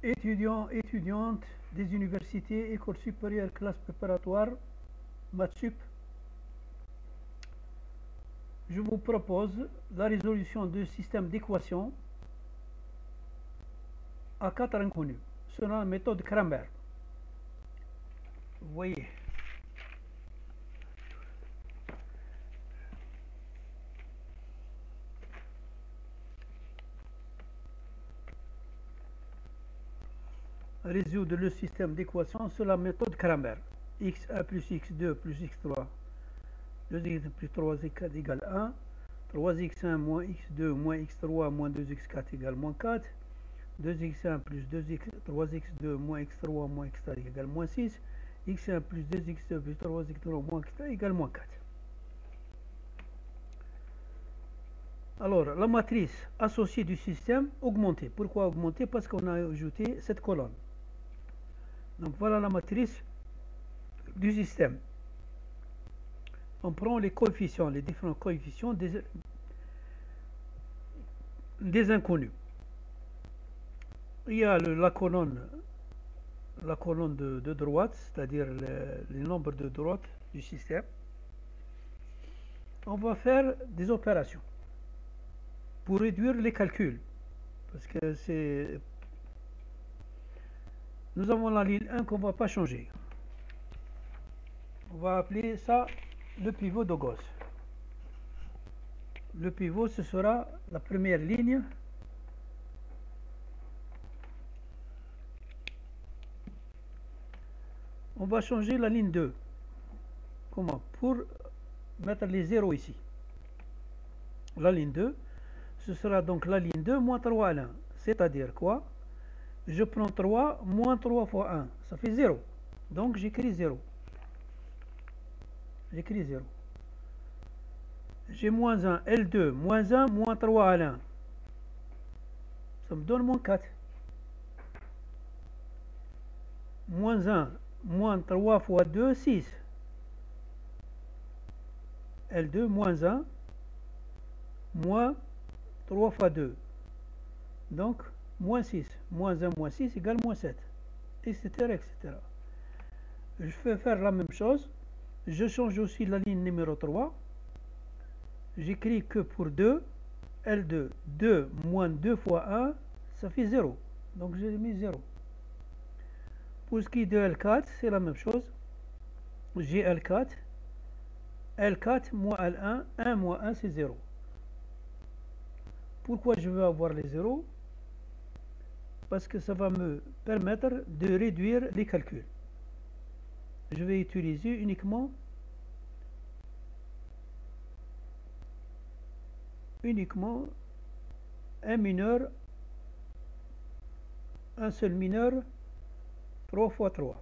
étudiants, étudiantes des universités, écoles supérieures, classes préparatoires, Matsup, je vous propose la résolution du système d'équations à 4 inconnus, selon la méthode Cramer. Vous voyez. Résoudre le système d'équations sur la méthode Cramer. x1 plus x2 plus x3, 2x plus 3x4 égale 1, 3x1 moins x2 moins x3 moins 2x4 égale moins 4, 2x1 plus 3x2 moins x3 moins x3 égale moins 6, x1 plus 2x2 plus 3x3 moins x3 égale moins 4. Alors, la matrice associée du système augmentée. Pourquoi augmentée? Parce qu'on a ajouté cette colonne. Donc voilà la matrice du système. On prend les coefficients, les différents coefficients des inconnus. Il y a la colonne de droite, c'est-à-dire les nombres de droite du système. On va faire des opérations pour réduire les calculs. Parce que c'est... Nous avons la ligne 1 qu'on ne va pas changer. On va appeler ça le pivot de Gauss. Le pivot, ce sera la première ligne. On va changer la ligne 2. Comment? Pour mettre les zéros ici. La ligne 2, ce sera donc la ligne 2 moins 3 à 1. C'est-à-dire quoi? Je prends 3 moins 3 fois 1. Ça fait 0. Donc j'écris 0. J'écris 0. J'ai moins 1, L2, moins 1, moins 3 à 1. Ça me donne moins 4. Moins 1, moins 3 fois 2, 6. L2, moins 1, moins 3 fois 2. Donc, moins 6. Moins 1, moins 6 égale moins 7. Etc., etc. Je vais faire la même chose. Je change aussi la ligne numéro 3. J'écris que pour 2, L2, 2 moins 2 fois 1, ça fait 0. Donc j'ai mis 0. Pour ce qui est de L4, c'est la même chose. J'ai L4. L4 moins L1, 1 moins 1, c'est 0. Pourquoi je veux avoir les 0? Parce que ça va me permettre de réduire les calculs. Je vais utiliser uniquement un mineur, un seul mineur, 3 fois 3.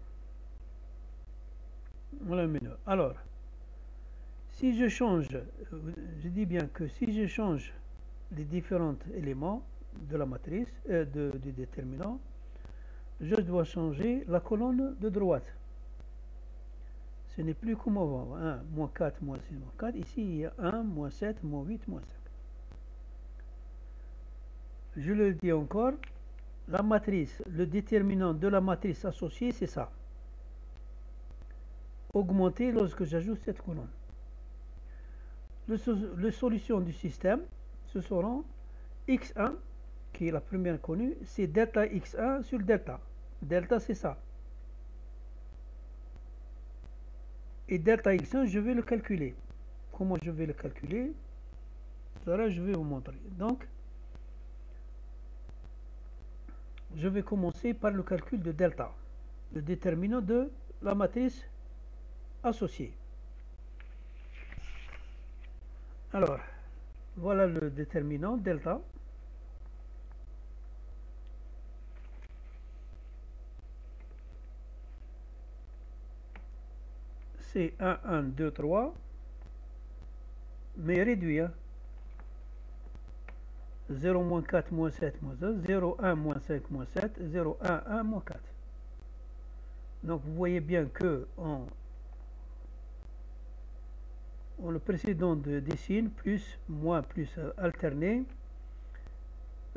Voilà un mineur. Alors, si je change, je dis bien que si je change les différents éléments de la matrice, du déterminant, je dois changer la colonne de droite. Ce n'est plus comme avant. 1, moins 4, moins 6, moins 4. Ici, il y a 1, moins 7, moins 8, moins 5. Je le dis encore, la matrice, le déterminant de la matrice associée, c'est ça. Augmenter lorsque j'ajoute cette colonne. Les solutions du système, ce seront x1, qui est la première connue, c'est delta x1 sur delta. Delta, c'est ça. Et delta x1, je vais le calculer. Comment je vais le calculer? Là, je vais vous montrer. Donc, je vais commencer par le calcul de delta, le déterminant de la matrice associée. Alors, voilà le déterminant delta. C'est 1, 1, 2, 3, mais réduit. 0, moins 4, moins 7, moins 1, 0, 1, moins 5, moins 7, 0, 1, 1, moins 4. Donc, vous voyez bien que on le précédent de dessine, plus, moins, plus alterné.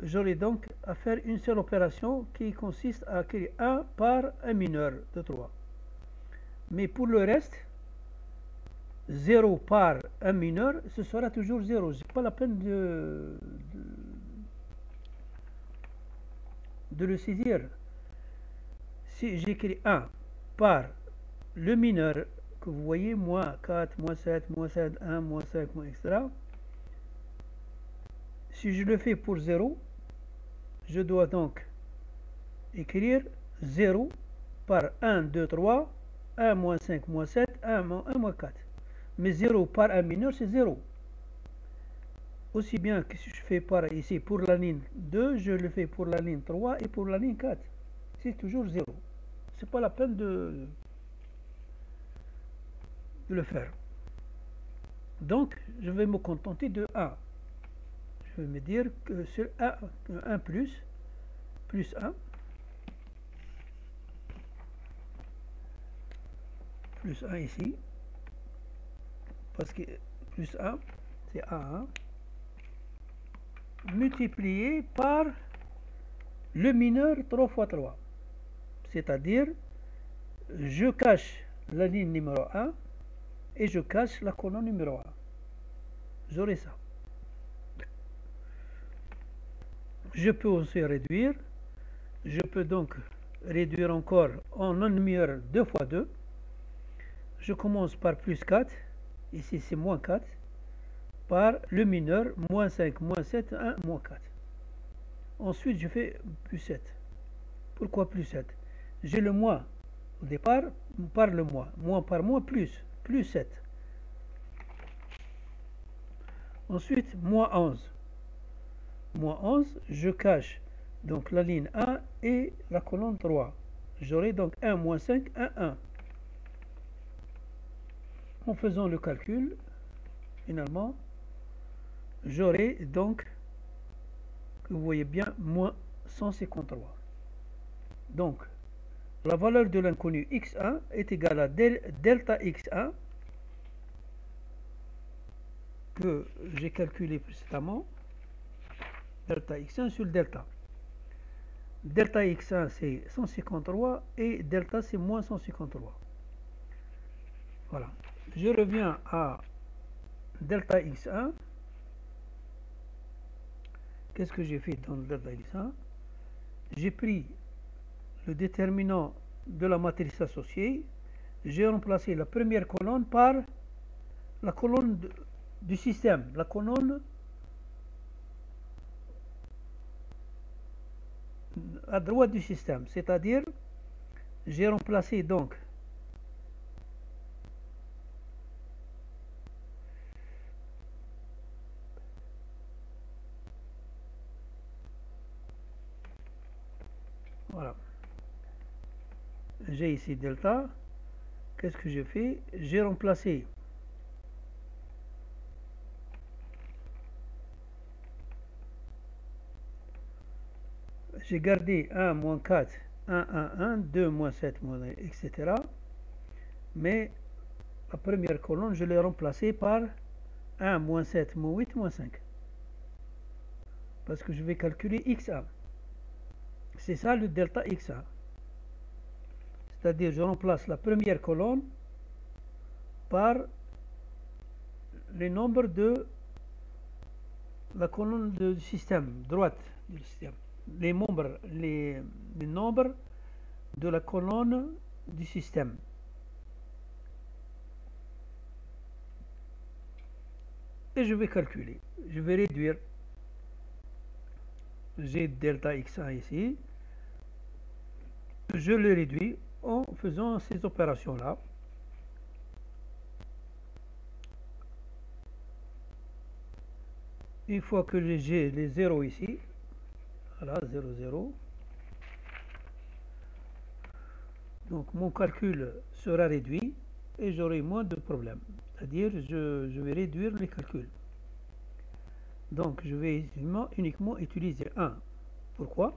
j'aurai donc à faire une seule opération qui consiste à créer 1 par un mineur de 3. Mais pour le reste, 0 par un mineur, ce sera toujours 0. Ce n'est pas la peine de le saisir. Si j'écris 1 par le mineur que vous voyez, moins 4, moins 7, moins 7, 1, moins 5, moins etc. Si je le fais pour 0, je dois donc écrire 0 par 1, 2, 3, 1, moins 5, moins 7, 1, moins 4. Mais 0 par un mineur, c'est 0. Aussi bien que si je fais par ici pour la ligne 2, je le fais pour la ligne 3 et pour la ligne 4. C'est toujours 0. C'est pas la peine de le faire. Donc, je vais me contenter de 1. Je vais me dire que sur 1 plus 1, plus 1 ici, parce que plus 1, c'est A1, multiplié par le mineur 3 fois 3. C'est-à-dire, je cache la ligne numéro 1 et je cache la colonne numéro 1. J'aurai ça. Je peux aussi réduire. Je peux donc réduire encore en un mineur 2 fois 2. Je commence par plus 4. Ici, c'est moins 4. Par le mineur, moins 5, moins 7, 1, moins 4. Ensuite, je fais plus 7. Pourquoi plus 7? J'ai le moins au départ par le moins. Moins par moins, plus 7. Ensuite, moins 11. Moins 11, je cache donc la ligne 1 et la colonne 3. J'aurai donc 1, moins 5, 1, 1. En faisant le calcul, finalement, j'aurai donc, vous voyez bien, moins 153. Donc, la valeur de l'inconnu x1 est égale à delta x1 que j'ai calculé précédemment, delta x1 sur delta. Delta x1 c'est 153 et delta c'est moins 153. Voilà. Je reviens à delta x1. Qu'est-ce que j'ai fait dans le delta x1? J'ai pris le déterminant de la matrice associée. J'ai remplacé la première colonne par la colonne du système, la colonne à droite du système, c'est-à-dire j'ai remplacé donc voilà, j'ai ici delta. Qu'est-ce que j'ai fait? J'ai remplacé j'ai gardé 1 moins 4, 1, 1, 1, 2 moins 7, moins 1, etc. Mais la première colonne, je l'ai remplacée par 1, moins 7, moins 8, moins 5. Parce que je vais calculer x1. C'est ça le delta x1. C'est-à-dire je remplace la première colonne par les nombres de la colonne du système, droite du système. Les nombres de la colonne du système. Et je vais calculer. Je vais réduire. J'ai delta x1 ici. Je le réduis en faisant ces opérations-là. Une fois que j'ai les zéros ici, voilà, 0, 0. Donc mon calcul sera réduit et j'aurai moins de problèmes. C'est-à-dire je vais réduire les calculs. Donc je vais uniquement utiliser 1. Pourquoi?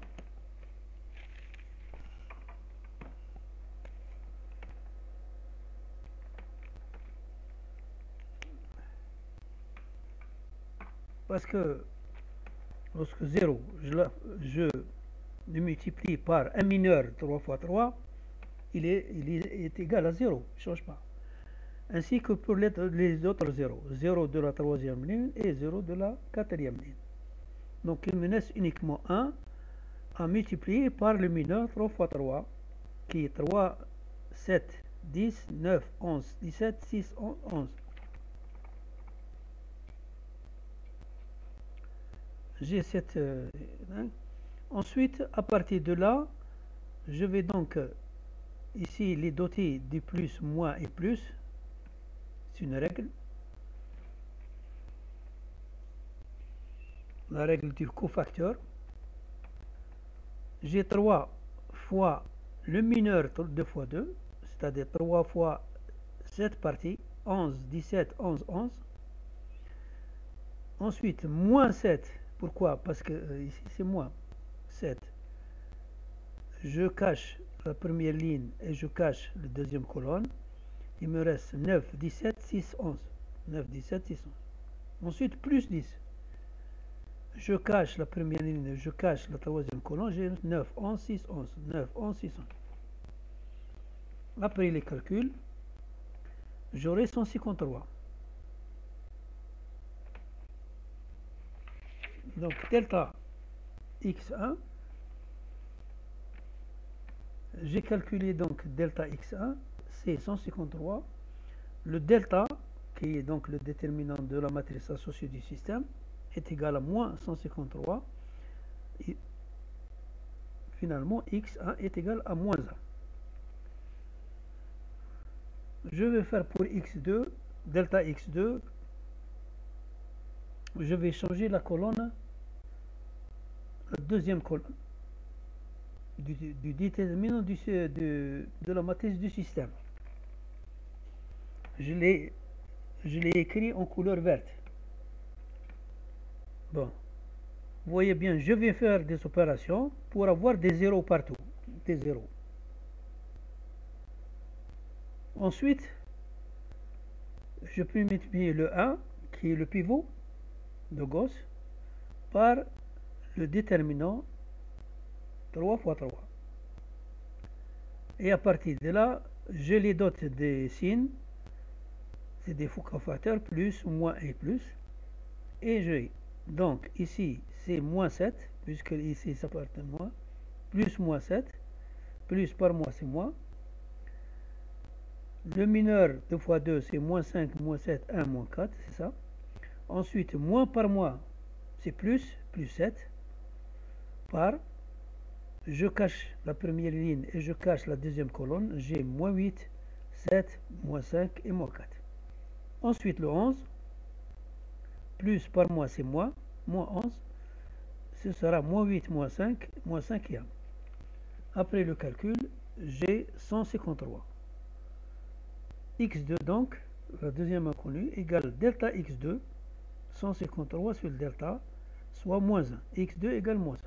Parce que Lorsque 0, je le multiplie par un mineur 3 fois 3, il est égal à 0, il ne change pas. Ainsi que pour les autres 0. 0 de la troisième ligne et 0 de la quatrième ligne. Donc il me laisse uniquement 1 à multiplier par le mineur 3 fois 3, qui est 3, 7, 10, 9, 11, 17, 6, 11. J'ai cette... Ensuite, à partir de là, je vais donc ici les doter du plus, moins et plus. C'est une règle. La règle du cofacteur. J'ai 3 fois le mineur 2 fois 2, c'est-à-dire 3 fois 7 parties, 11, 17, 11, 11. Ensuite, moins 7. Pourquoi? Parce que ici c'est moins 7. Je cache la première ligne et je cache la deuxième colonne. Il me reste 9, 17, 6, 11. 9, 17, 6, 11. Ensuite, plus 10. Je cache la première ligne, je cache la troisième colonne. J'ai 9, 11, 6, 11. 9, 11, 6, 11. Après les calculs, j'aurai 153. Donc, delta x1, j'ai calculé donc delta x1, c'est 153. Le delta, qui est donc le déterminant de la matrice associée du système, est égal à moins 153. Et finalement, x1 est égal à moins 1. Je vais faire pour x2, delta x2, je vais changer la colonne, la deuxième colonne du déterminant de la matrice du système. Je l'ai écrit en couleur verte. Bon, vous voyez bien, je vais faire des opérations pour avoir des zéros partout, des zéros. Ensuite, je peux multiplier le 1, qui est le pivot de Gauss, par le déterminant 3 fois 3. Et à partir de là, je les dote des signes, c'est des cofateurs, plus, moins et plus. Et j'ai donc ici c'est moins 7, puisque ici ça part de moins, plus moins 7, plus par moins c'est moins. Le mineur 2 fois 2 c'est moins 5, moins 7, 1, moins 4, c'est ça. Ensuite, moins par moins c'est plus 7, par, je cache la première ligne et je cache la deuxième colonne, j'ai moins 8, 7, moins 5 et moins 4. Ensuite le 11, plus par moins c'est moins 11, ce sera moins 8, moins 5, moins 5e. Après le calcul, j'ai 153. x2 donc, la deuxième inconnue, égale delta x2, 153 sur le delta, soit moins 1. x2 égale moins 1.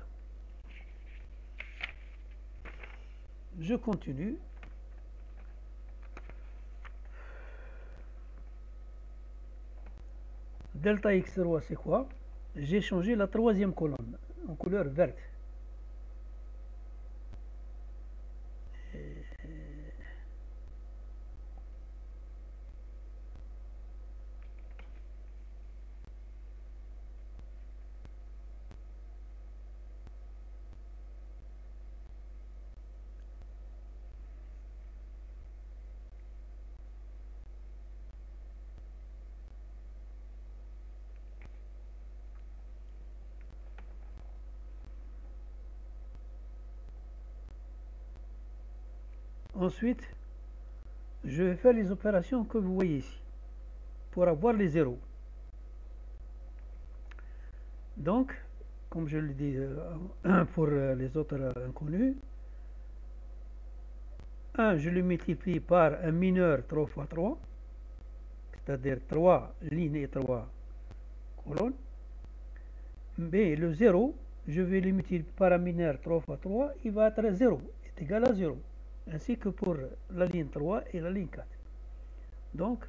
Je continue. Delta x0 c'est quoi? J'ai changé la troisième colonne en couleur verte. Ensuite, je vais faire les opérations que vous voyez ici pour avoir les zéros. Donc, comme je le dis pour les autres inconnus, 1, je le multiplie par un mineur 3 fois 3, c'est-à-dire 3 lignes et 3 colonnes. Mais le 0, je vais le multiplier par un mineur 3 fois 3, il va être 0, est égal à 0. Ainsi que pour la ligne 3 et la ligne 4. Donc,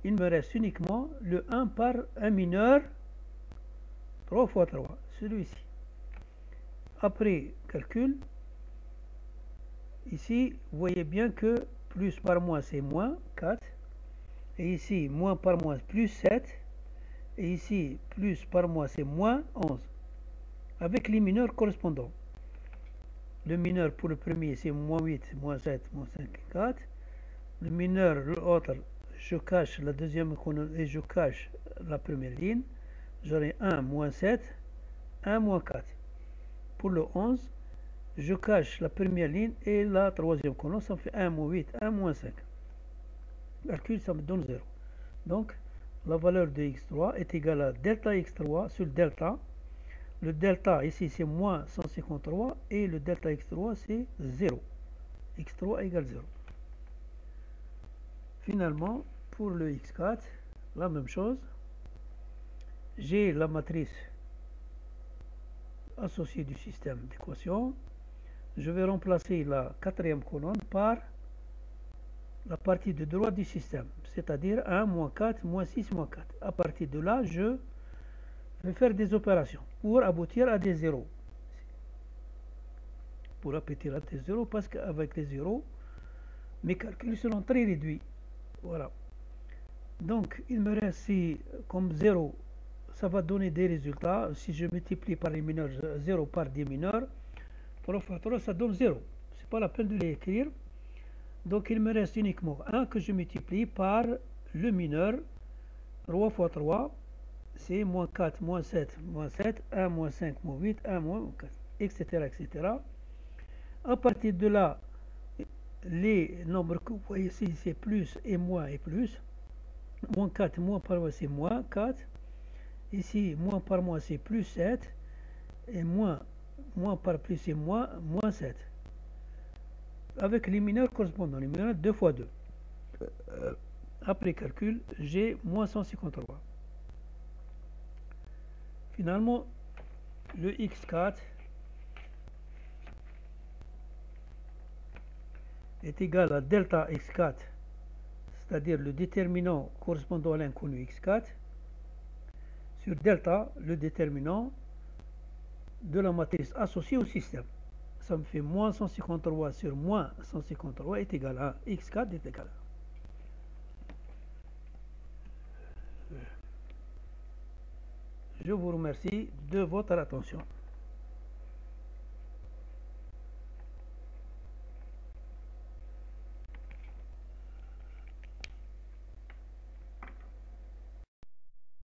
il me reste uniquement le 1 par un mineur 3 fois 3. celui-ci. Après calcul, ici, vous voyez bien que plus par moins, c'est moins 4. Et ici, moins par moins, plus 7. Et ici, plus par moins, c'est moins 11. Avec les mineurs correspondants. Le mineur pour le premier, c'est moins 8, moins 7, moins 5, 4. Le mineur, l'autre, je cache la deuxième colonne et je cache la première ligne. J'aurai 1, moins 7, 1, moins 4. Pour le 11, je cache la première ligne et la troisième colonne, ça me fait 1, moins 8, 1, moins 5. Calcul, ça me donne 0. Donc, la valeur de x3 est égale à delta x3 sur delta. Le delta ici c'est moins 153 et le delta x3 c'est 0. x3 égale 0. Finalement, pour le x4, la même chose. J'ai la matrice associée du système d'équation. Je vais remplacer la quatrième colonne par la partie de droite du système, c'est-à-dire 1, moins 4, moins 6, moins 4. À partir de là, je vais faire des opérations pour aboutir à des zéros. Pour aboutir à des zéros, parce qu'avec les zéros, mes calculs seront très réduits. Voilà. Donc, il me reste ici, comme 0, ça va donner des résultats. Si je multiplie par les mineurs, 0 par des mineurs, 3 fois 3, ça donne 0. C'est pas la peine de l'écrire. Donc, il me reste uniquement 1 que je multiplie par le mineur. 3 fois 3, c'est moins 4, moins 7, moins 7, 1, moins 5, moins 8, 1, moins 4, etc., etc. À partir de là, les nombres que vous voyez ici, c'est plus et moins et plus. Moins 4, moins par moins, c'est moins 4. Ici, moins par moins, c'est plus 7. Et moins par plus, c'est moins 7. Avec les mineurs correspondants, les mineurs 2 fois 2. Après calcul, j'ai moins 153. Finalement, le x4 est égal à delta x4, c'est-à-dire le déterminant correspondant à l'inconnu x4, sur delta, le déterminant de la matrice associée au système. Ça me fait moins 153 sur moins 153 est égal à x4 est égal à. Je vous remercie de votre attention.